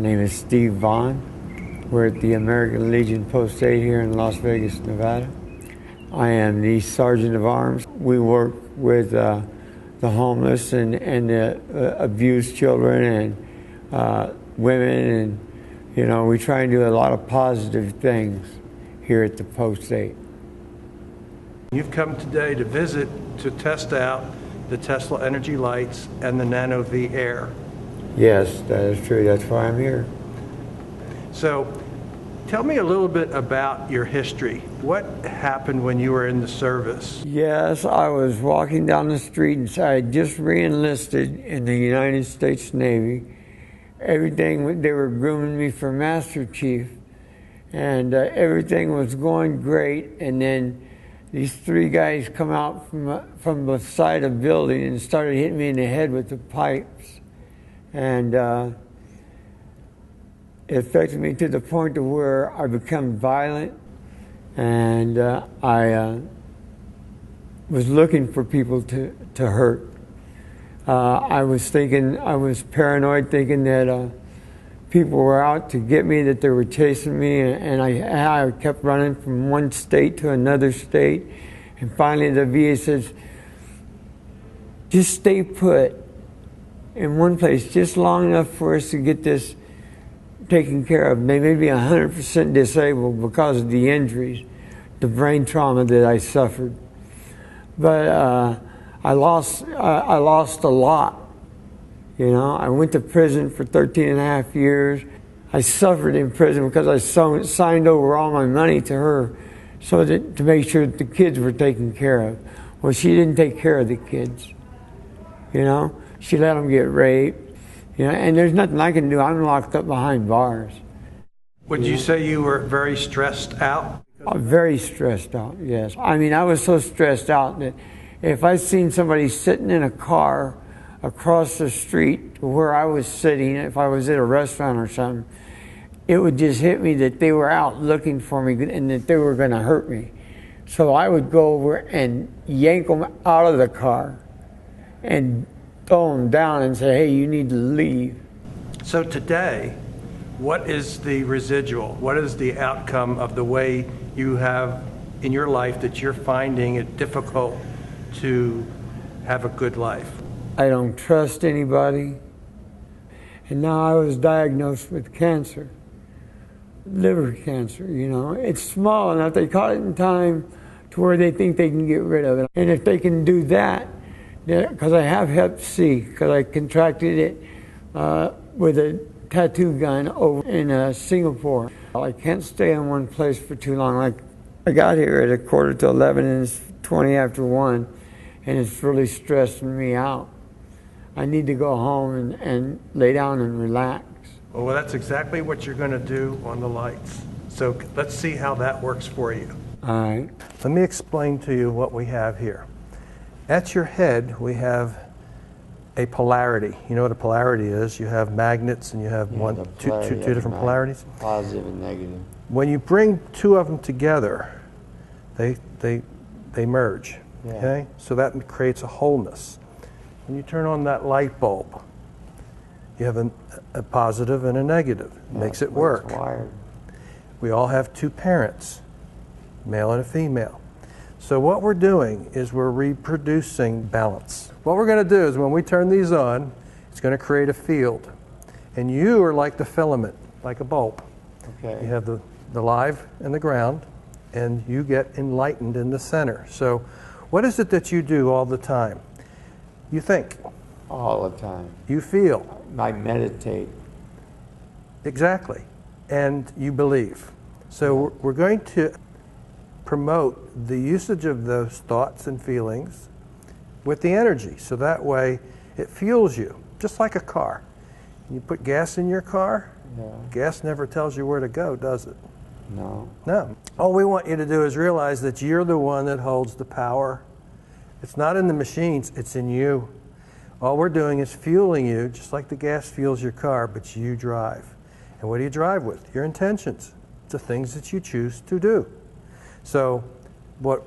name is Steve Vaughn. We're at the American Legion Post 8 here in Las Vegas, Nevada. I am the Sergeant of Arms. We work with the homeless and the abused children and women, and we try and do a lot of positive things here at the Post 8. You've come today to visit to test out the Tesla Energy Lights and the Nano V Air. Yes, that is true. That's why I'm here. So, tell me a little bit about your history. What happened when you were in the service? Yes, I was walking down the street and I had just re-enlisted in the United States Navy. Everything, they were grooming me for Master Chief, and everything was going great. And then these three guys come out from the side of the building and started hitting me in the head with the pipes. And it affected me to the point to where I became violent, and I was looking for people to hurt. I was paranoid, thinking that people were out to get me, that they were chasing me, and I kept running from one state to another state. And finally the VA says, just stay put in one place just long enough for us to get this taken care of. They may be 100% disabled because of the injuries, the brain trauma that I suffered. But I lost a lot. I went to prison for 13 and a half years. I suffered in prison because I signed over all my money to her to make sure that the kids were taken care of. Well, she didn't take care of the kids. She let them get raped. And there's nothing I can do. I'm locked up behind bars. Would you say you were very stressed out? Very stressed out, yes. I mean, I was so stressed out that if I seen somebody sitting in a car across the street to where I was sitting, if I was at a restaurant or something, it would just hit me that they were out looking for me and that they were going to hurt me. So I would go over and yank them out of the car and throw them down and say, hey, you need to leave. So today, what is the residual? What is the outcome of the way you have in your life that you're finding it difficult to have a good life? I don't trust anybody. And now I was diagnosed with cancer, liver cancer, It's small enough, they caught it in time to where they think they can get rid of it. And if they can do that, because I have Hep C, because I contracted it with a tattoo gun over in Singapore. I can't stay in one place for too long. Like, I got here at 11:15 and it's 20 after 1, and it's really stressing me out. I need to go home and lay down and relax. Well, that's exactly what you're going to do on the lights. So let's see how that works for you. All right. Let me explain to you what we have here. At your head, we have a polarity. You know what a polarity is? You have magnets and you have two different polarities. Positive and negative. When you bring two of them together, they merge. Yeah. Okay? So that creates a wholeness. When you turn on that light bulb, you have a positive and a negative. It makes it work. It's wired. We all have two parents, male and a female. So what we're doing is we're reproducing balance. What we're going to do is when we turn these on, it's going to create a field. And you are like the filament, like a bulb. Okay. You have the live and the ground, and you get enlightened in the center. So what is it that you do all the time? You think. All the time. You feel. I meditate. Exactly. And you believe. So we're going to promote the usage of those thoughts and feelings with the energy. So that way it fuels you, just like a car. You put gas in your car, gas never tells you where to go, does it? No. No. All we want you to do is realize that you're the one that holds the power. It's not in the machines, it's in you. All we're doing is fueling you, just like the gas fuels your car, but you drive. And what do you drive with? Your intentions, the things that you choose to do. So what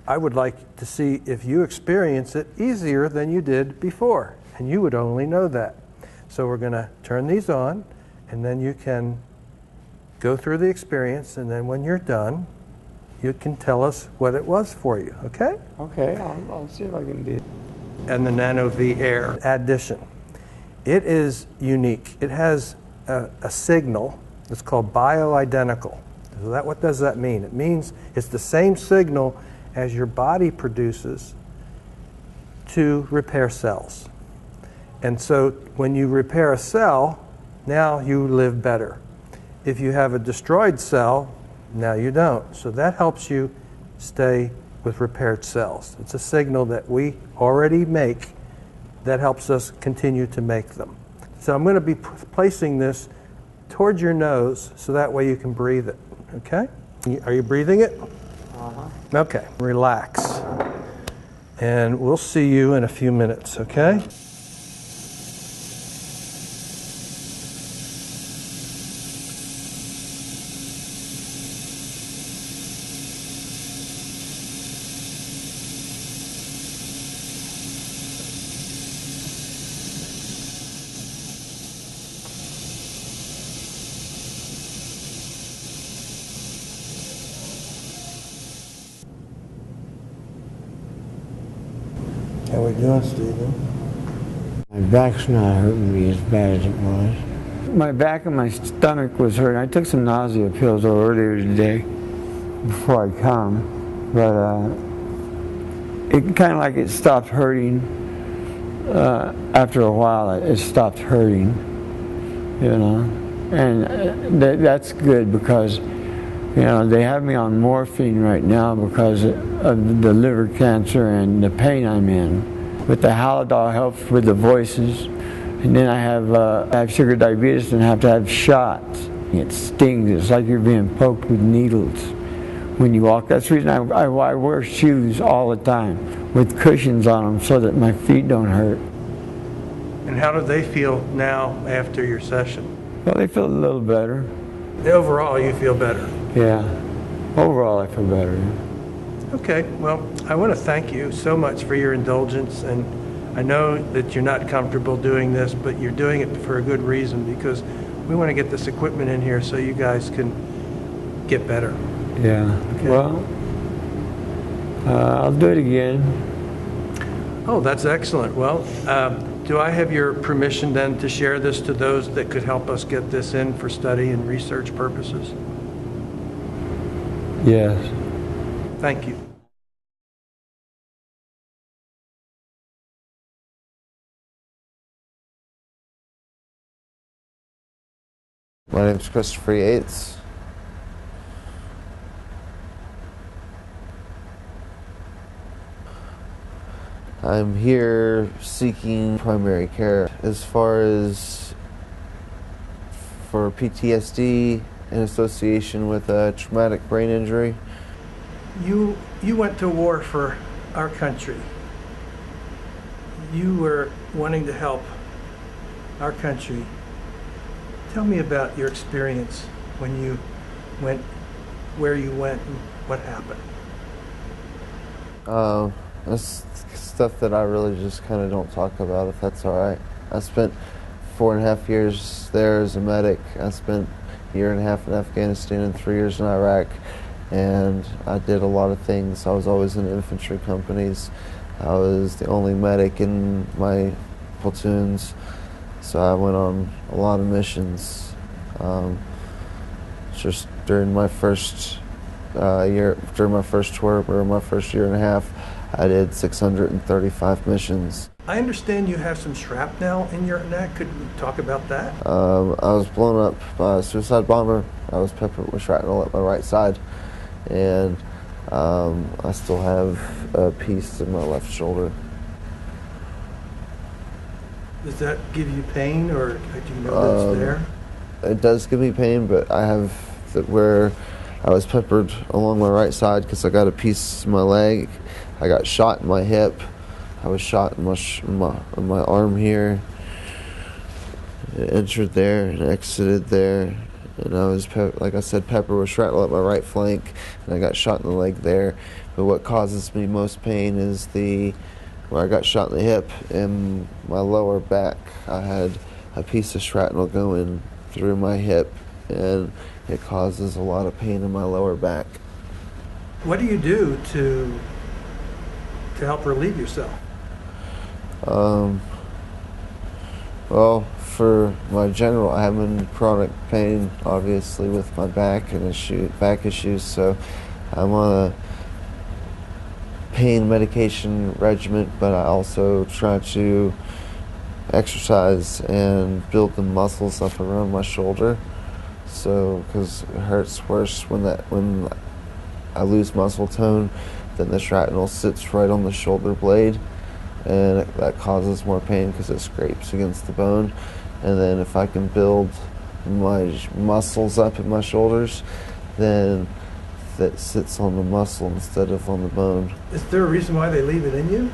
I would like to see if you experience it easier than you did before, and you would only know that. So we're going to turn these on, and then you can go through the experience, and then when you're done, you can tell us what it was for you, okay? Okay, I'll see if I can do it. And the Nano V Air addition. It is unique. It has a signal that's called bioidentical. So what does that mean? It means it's the same signal as your body produces to repair cells. And so when you repair a cell, now you live better. If you have a destroyed cell, now you don't. So that helps you stay with repaired cells. It's a signal that we already make that helps us continue to make them. So I'm going to be placing this towards your nose so that way you can breathe it. Okay? Are you breathing it? Uh-huh. Okay. Relax. And we'll see you in a few minutes, okay? How we doing, Stephen? My back's not hurting me as bad as it was. My back and my stomach was hurting. I took some nausea pills earlier today before I come, but it kind of like it stopped hurting. After a while, it stopped hurting, you know, and that's good because, you know, they have me on morphine right now because of the liver cancer and the pain I'm in. But the Halidol helps with the voices. And then I have sugar diabetes and have to have shots. It stings. It's like you're being poked with needles when you walk. That's the reason I wear shoes all the time with cushions on them so that my feet don't hurt. And how do they feel now after your session? Well, they feel a little better. Overall, you feel better. Yeah. Overall, I feel better. Okay, well, I want to thank you so much for your indulgence, and I know that you're not comfortable doing this, but you're doing it for a good reason because we want to get this equipment in here so you guys can get better. Yeah. Okay. Well, I'll do it again. Oh, that's excellent. Well, do I have your permission then to share this to those that could help us get this in for study and research purposes? Yes. Thank you. My name is Christopher Yates. I'm here seeking primary care. As far as for PTSD in association with a traumatic brain injury. You went to war for our country. You were wanting to help our country. Tell me about your experience when you went, where you went, and what happened. That's stuff that I really just kind of don't talk about, if that's all right. I spent 4.5 years there as a medic. I spent a year and a half in Afghanistan and 3 years in Iraq. And I did a lot of things. I was always in infantry companies. I was the only medic in my platoons. So I went on a lot of missions. Just during my first during my first tour, or my first year and a half, I did 635 missions. I understand you have some shrapnel in your neck. Could we talk about that? I was blown up by a suicide bomber. I was peppered with shrapnel at my right side. And I still have a piece in my left shoulder. Does that give you pain, or do you know that it's there? It does give me pain, but I have where I was peppered along my right side because I got a piece in my leg. I got shot in my hip. I was shot in my arm here. It entered there and exited there. And I was, like I said, peppered with shrapnel at my right flank, and I got shot in the leg there. But what causes me most pain is where I got shot in the hip and my lower back. I had a piece of shrapnel go in through my hip, and it causes a lot of pain in my lower back. What do you do to help relieve yourself? Well, for my general, I'm in chronic pain, obviously, with my back and back issues, so I'm on a pain medication regimen, but I also try to exercise and build the muscles up around my shoulder. So, because it hurts worse when I lose muscle tone, then the shrapnel sits right on the shoulder blade, and that causes more pain because it scrapes against the bone. And then if I can build my muscles up in my shoulders, then that sits on the muscle instead of on the bone. Is there a reason why they leave it in you?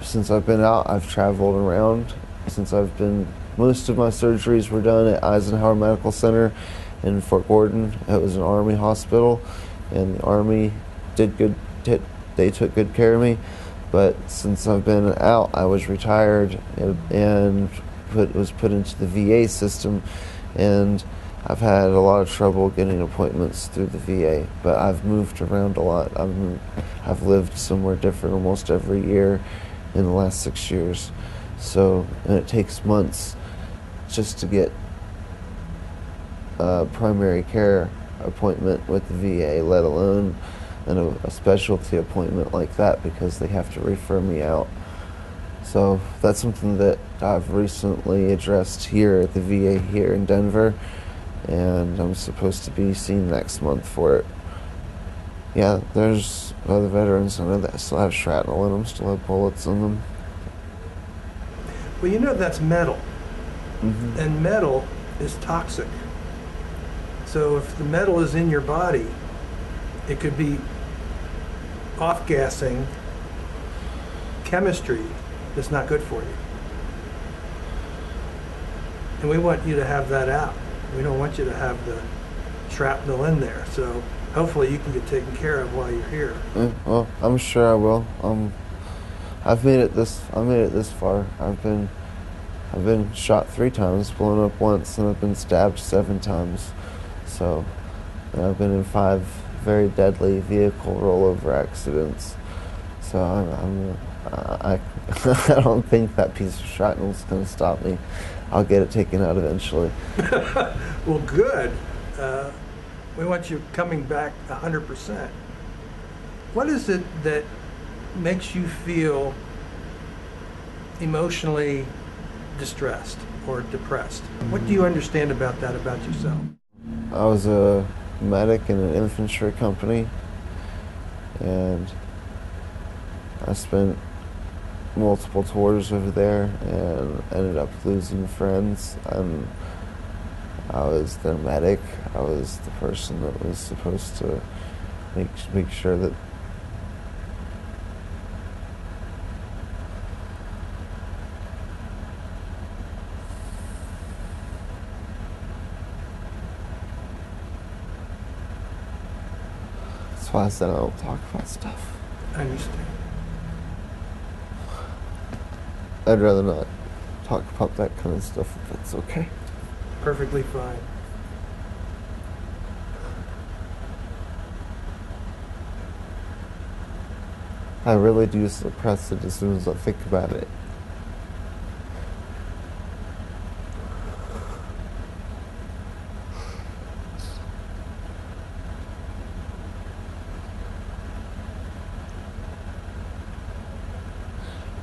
Since I've been out, I've traveled around. Most of my surgeries were done at Eisenhower Medical Center in Fort Gordon. It was an Army hospital, and the Army they took good care of me. But since I've been out, I was retired and was put into the VA system, and I've had a lot of trouble getting appointments through the VA. But I've moved around a lot. I've lived somewhere different almost every year in the last 6 years. So, and it takes months just to get a primary care appointment with the VA, let alone a specialty appointment like that, because they have to refer me out. So that's something that I've recently addressed here at the VA here in Denver, and I'm supposed to be seen next month for it. Yeah, there's other veterans I know that still have shrapnel in them, still have bullets in them. Well, you know that's metal, Mm-hmm. and metal is toxic. So if the metal is in your body, it could be off-gassing chemistry that's not good for you. And we want you to have that out. We don't want you to have the shrapnel in there. So hopefully you can get taken care of while you're here. Yeah, well, I'm sure I will. I've made it this far. I've been shot 3 times, blown up once, and I've been stabbed 7 times. So, and I've been in 5 very deadly vehicle rollover accidents. So I don't think that piece of shrapnel is going to stop me. I'll get it taken out eventually. Well, good. We want you coming back 100%. What is it that makes you feel emotionally distressed or depressed? What do you understand about that about yourself? I was a medic in an infantry company, and I spent multiple tours over there and ended up losing friends. I was their medic. I was the person that was supposed to make sure that that's why I said I don't talk about stuff. I understand. I'd rather not talk about that kind of stuff if it's okay. Perfectly fine. I really do suppress it as soon as I think about it.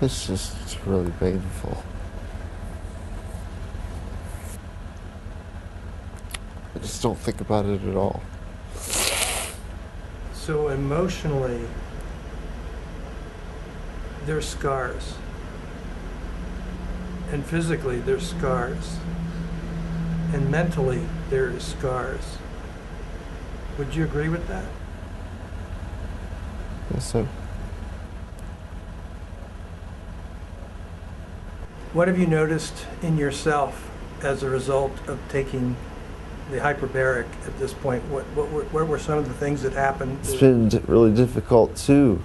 It's really painful. I just don't think about it at all. So emotionally, there's scars. And physically, there's scars. And mentally, there's scars. Would you agree with that? Yes, sir. What have you noticed in yourself as a result of taking the hyperbaric at this point? What were some of the things that happened? It's been really difficult to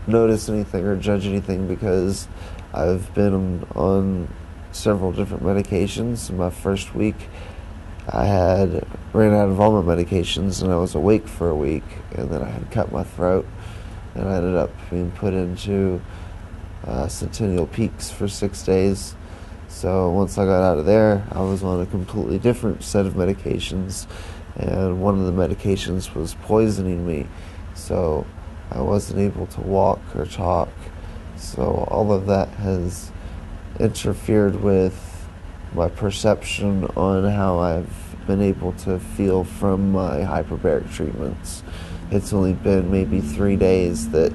notice anything or judge anything because I've been on several different medications. In my first week, I had ran out of all my medications, and I was awake for a week, and then I had cut my throat, and I ended up being put into Centennial Peaks for 6 days. So once I got out of there, I was on a completely different set of medications, and one of the medications was poisoning me, so I wasn't able to walk or talk. So all of that has interfered with my perception on how I've been able to feel from my hyperbaric treatments. It's only been maybe 3 days that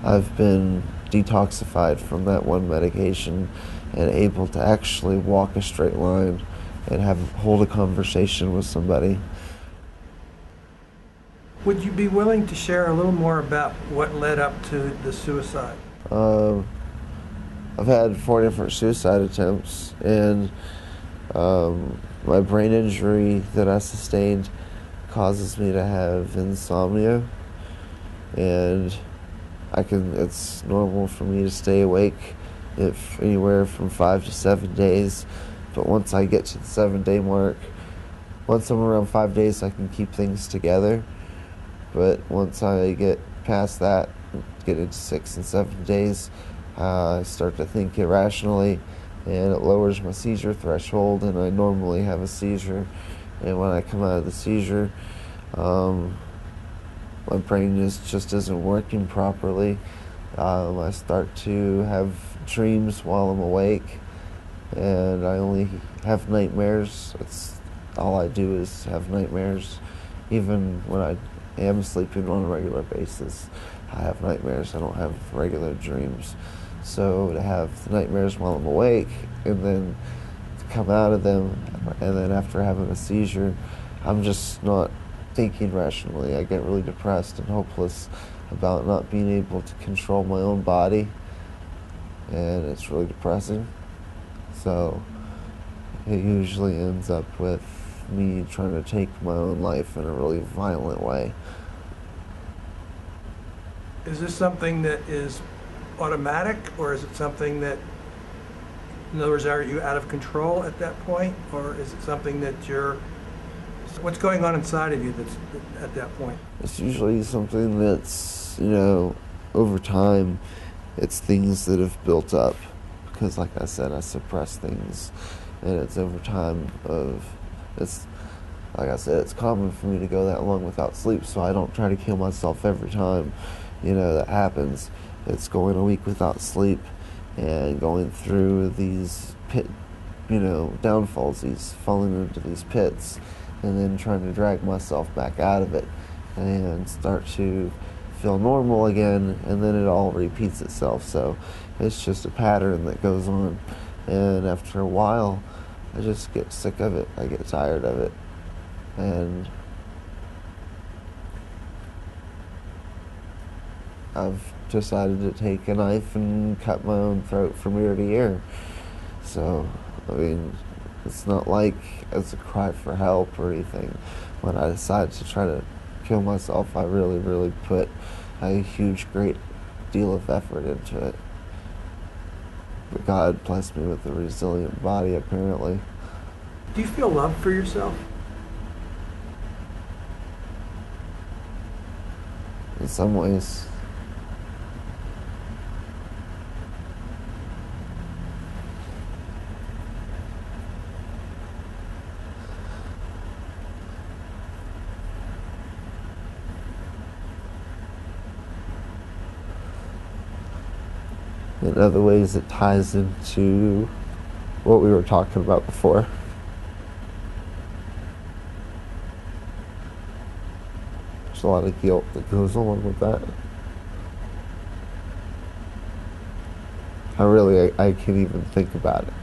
I've been detoxified from that one medication and able to actually walk a straight line and hold a conversation with somebody. Would you be willing to share a little more about what led up to the suicide? I've had 4 different suicide attempts, and my brain injury that I sustained causes me to have insomnia, and it's normal for me to stay awake if anywhere from 5 to 7 days, but once I get to the 7-day mark, once I'm around 5 days, I can keep things together, but once I get past that, get into 6 and 7 days, I start to think irrationally, and it lowers my seizure threshold, and I normally have a seizure, and when I come out of the seizure, my brain just isn't working properly. I start to have dreams while I'm awake, and I only have nightmares. It's all I do is have nightmares. Even when I am sleeping on a regular basis, I have nightmares. I don't have regular dreams. So to have nightmares while I'm awake, and then to come out of them, and then after having a seizure, I'm just not thinking rationally. I get really depressed and hopeless about not being able to control my own body, and it's really depressing. So it usually ends up with me trying to take my own life in a really violent way. Is this something that is automatic, or is it something that, in other words, are you out of control at that point, or is it something that what's going on inside of you that's at that point? It's usually something that's, over time, it's things that have built up, because like I said, I suppress things, and it's over time like I said, it's common for me to go that long without sleep, so I don't try to kill myself every time, that happens. It's going a week without sleep and going through these downfalls, falling into these pits, and then trying to drag myself back out of it and start to feel normal again, and then it all repeats itself. So it's just a pattern that goes on, and after a while, I just get sick of it. I get tired of it, and I've decided to take a knife and cut my own throat from ear to ear. So, it's not like it's a cry for help or anything. When I decided to try to kill myself, I really, really put a great deal of effort into it. But God blessed me with a resilient body, apparently. Do you feel love for yourself? In some ways. In other ways, it ties into what we were talking about before. There's a lot of guilt that goes along with that. I can't even think about it.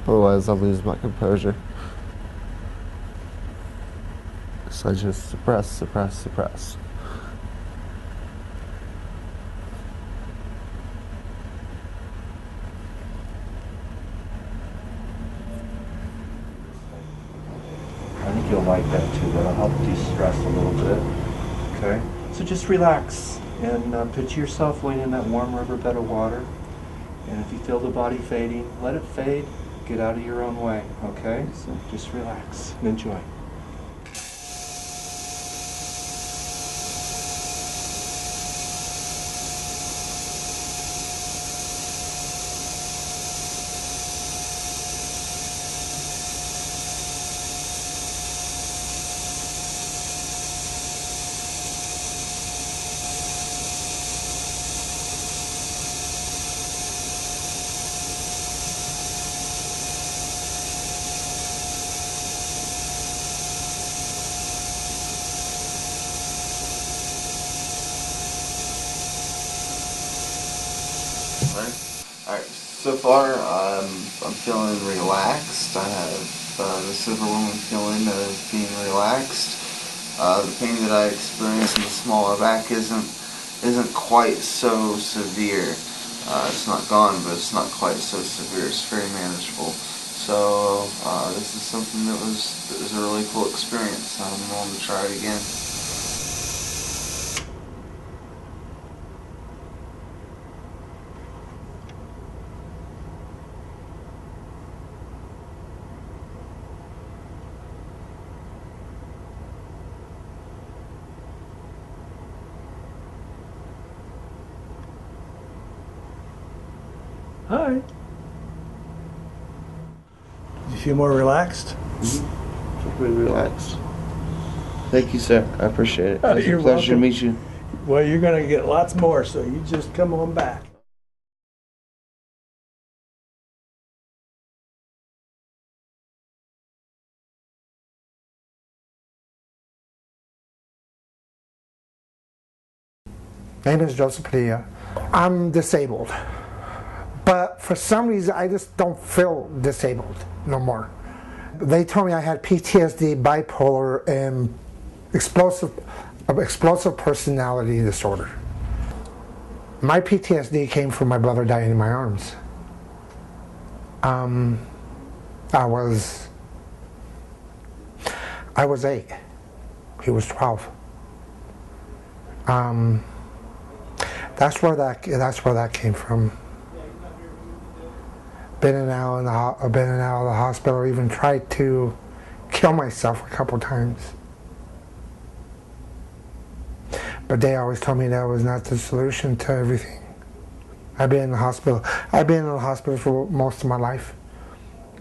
Otherwise, I'll lose my composure. So I just suppress. I think you'll like that too. That'll help de-stress a little bit. Okay? So just relax. and picture yourself laying in that warm riverbed of water. And if you feel the body fading, let it fade. Get out of your own way, okay? So just relax and enjoy. Alright, so far I'm feeling relaxed. I have this overwhelming feeling of being relaxed. The pain that I experience in the smaller back isn't quite so severe. It's not gone, but it's not quite so severe. It's very manageable. So this is something that was a really cool experience. I'm willing to try it again. Hi. Did you feel more relaxed? Pretty relaxed. Thank you, sir. I appreciate it. It's You're a pleasure to welcome. meet you. Well, you're going to get lots more, so you just come on back. My name is Joseph Padilla. I'm disabled, but for some reason I just don't feel disabled no more. They told me I had PTSD, bipolar, and explosive personality disorder. My PTSD came from my brother dying in my arms. I was 8. He was 12. That's where that came from. Been in and out of the hospital. Even tried to kill myself a couple times, but they always told me that was not the solution to everything. I've been in the hospital. I've been in the hospital for most of my life.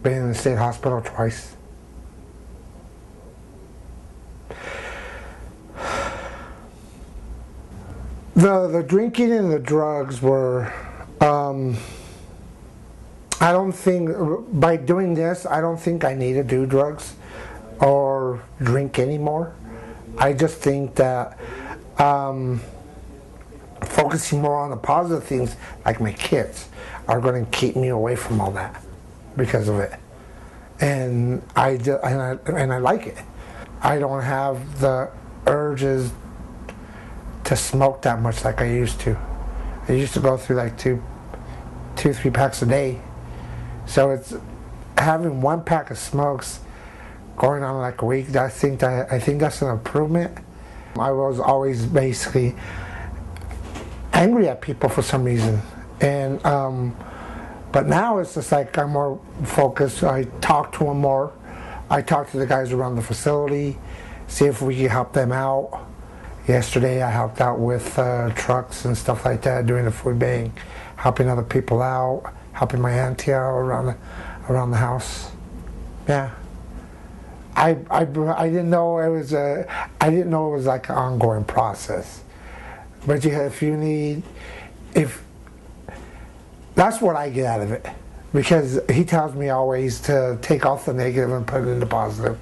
Been in the state hospital twice. The drinking and the drugs were, I don't think, by doing this, I don't think I need to do drugs or drink anymore. I just think that focusing more on the positive things, like my kids, are going to keep me away from all that because of it. And I like it. I don't have the urges to smoke that much like I used to. I used to go through like two, 3 packs a day. So it's having 1 pack of smokes going on like a week. I think that's an improvement. I was always basically angry at people for some reason, and but now it's just like I'm more focused. I talk to them more. I talk to the guys around the facility, see if we can help them out. Yesterday I helped out with trucks and stuff like that, doing the food bank, helping other people out, helping my auntie out around the house. Yeah, I didn't know it was like an ongoing process. But that's what I get out of it, because he tells me always to take off the negative and put it in the positive.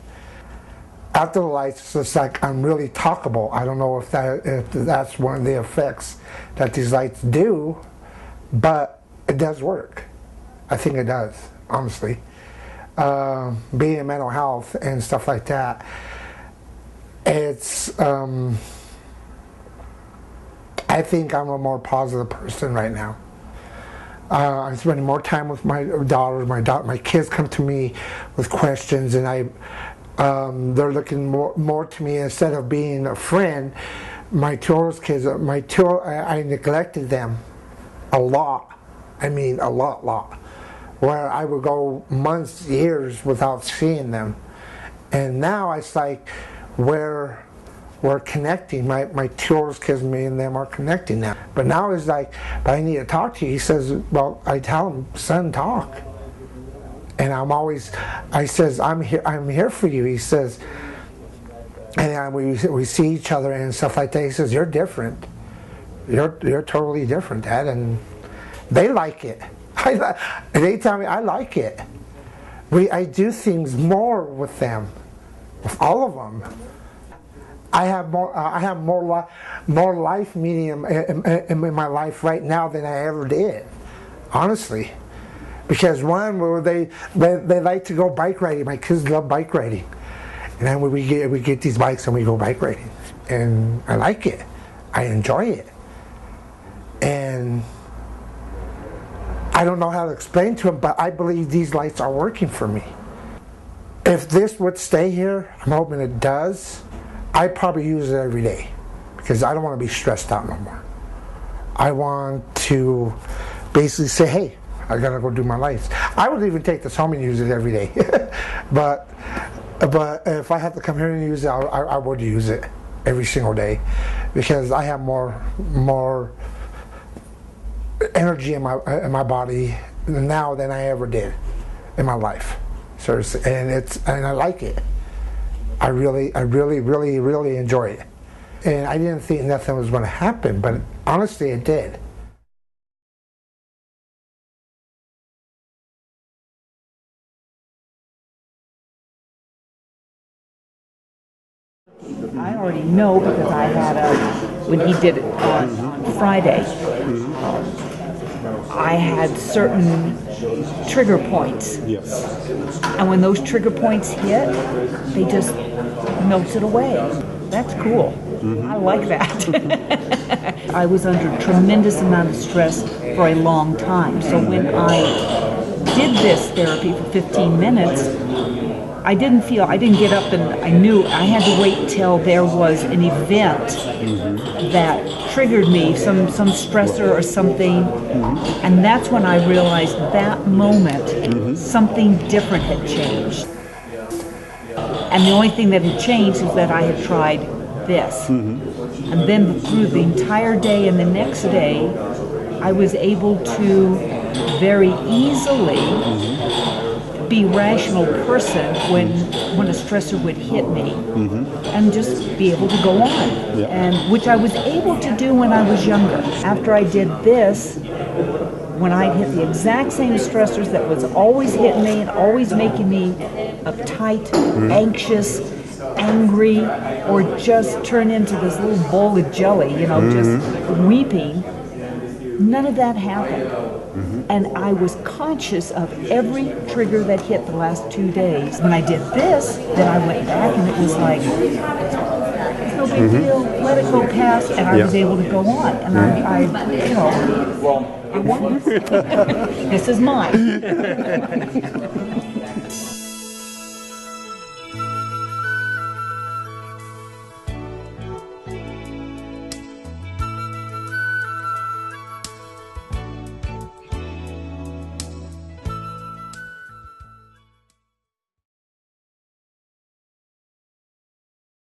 After the lights, it's just like I'm really talkable. I don't know if that's one of the effects that these lights do, but it does work. I think it does, honestly. Being in mental health and stuff like that, it's I think I'm a more positive person right now. I'm spending more time with my daughters. My kids come to me with questions, and they're looking more to me, instead of being a friend, my two oldest kids, I neglected them a lot. I mean, a lot. Where I would go months, years without seeing them. And now it's like we're connecting. My two oldest kids, me and them are connecting now. But now it's like, but I need to talk to you. He says, well, I tell him, son, talk. And I says, I'm here for you. He says, and we see each other and stuff like that. He says, you're different. You're totally different, Dad. And they like it. They tell me I like it. I do things more with them, with all of them. I have more life medium in my life right now than I ever did, honestly. Because one, where they like to go bike riding. My kids love bike riding, and then we get these bikes and we go bike riding, and I like it. I enjoy it, and I don't know how to explain to them, but I believe these lights are working for me. If this would stay here, I'm hoping it does, I'd probably use it every day because I don't want to be stressed out no more. I want to basically say, hey, I gotta go do my lights. I would even take this home and use it every day. but if I have to come here and use it, I would use it every single day because I have more energy in my body now than I ever did in my life. So and I like it. I really enjoy it. And I didn't think nothing was going to happen, but honestly, it did. I already know because I had when he did it on Friday, I had certain trigger points. Yes. And when those trigger points hit, they just melted away. That's cool. I like that. I was under a tremendous amount of stress for a long time. So when I did this therapy for 15 minutes, I didn't get up and I knew I had to wait till there was an event that triggered me, some stressor or something, and that's when I realized that moment something different had changed. And the only thing that had changed is that I had tried this. And then through the entire day and the next day, I was able to very easily be a rational person when a stressor would hit me and just be able to go on, and which I was able to do when I was younger. After I did this, when I hit the exact same stressors that was always hitting me and always making me uptight, anxious, angry, or just turn into this little bowl of jelly, just weeping, none of that happened. And I was conscious of every trigger that hit the last 2 days. When I did this, then I went back and it was like, it's no big deal, let it go past, and I was able to go on. And I won. This is mine.